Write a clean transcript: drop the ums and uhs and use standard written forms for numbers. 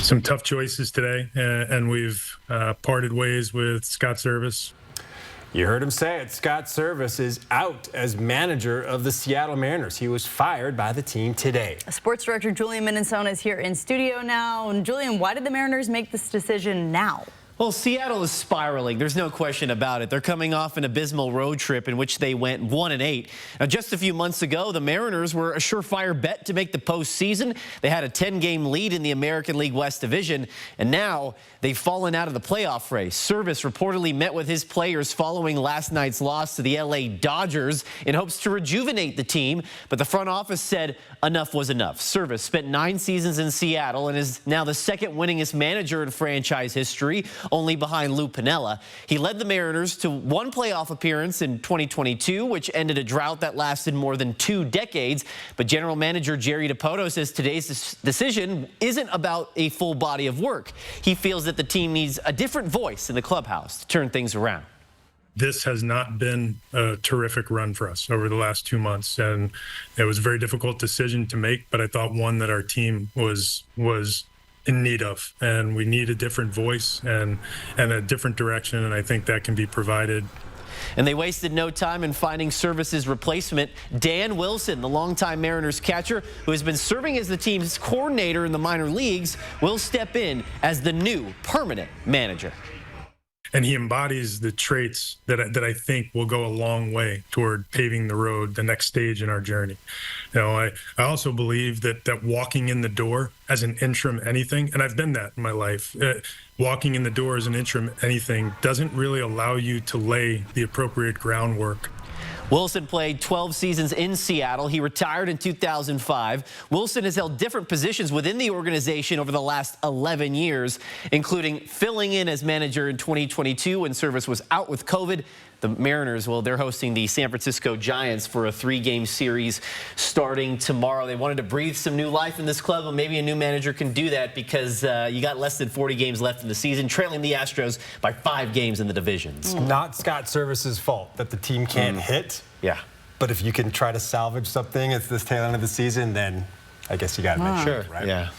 some tough choices today, and we've parted ways with Scott Servais. You heard him say it. Scott Servais is out as manager of the Seattle Mariners. He was fired by the team today. Sports director Julian Minnesota is here in studio now. And Julian, why did the Mariners make this decision now? Well, Seattle is spiraling. There's no question about it. They're coming off an abysmal road trip in which they went 1-8. Now, just a few months ago, the Mariners were a surefire bet to make the postseason. They had a 10-game lead in the American League West Division, and now they've fallen out of the playoff race. Servais reportedly met with his players following last night's loss to the LA Dodgers in hopes to rejuvenate the team, but the front office said enough was enough. Servais spent 9 seasons in Seattle and is now the second winningest manager in franchise history, only behind Lou Piniella. He led the Mariners to 1 playoff appearance in 2022, which ended a drought that lasted more than 2 decades. But general manager Jerry Dipoto says today's decision isn't about a full body of work. He feels that the team needs a different voice in the clubhouse to turn things around. This has not been a terrific run for us over the last 2 months, and it was a very difficult decision to make, but I thought one that our team was in need of, and we need a different voice and a different direction, and I think that can be provided. And they wasted no time in finding Servais' replacement. Dan Wilson, the longtime Mariners catcher, who has been serving as the team's coordinator in the minor leagues, will step in as the new permanent manager. And he embodies the traits that I think will go a long way toward paving the road, the next stage in our journey. You know, I also believe that walking in the door as an interim anything, and I've been that in my life, walking in the door as an interim anything doesn't really allow you to lay the appropriate groundwork. Wilson played 12 seasons in Seattle. He retired in 2005. Wilson has held different positions within the organization over the last 11 years, including filling in as manager in 2022 when Servais was out with COVID. The Mariners, well, they're hosting the San Francisco Giants for a 3-game series starting tomorrow. They wanted to breathe some new life in this club, and maybe a new manager can do that because you got less than 40 games left in the season, trailing the Astros by 5 games in the divisions. Not Scott Servais' fault that the team can't hit. Yeah. But if you can try to salvage something at this tail end of the season, then I guess you got to mention it, right? Yeah.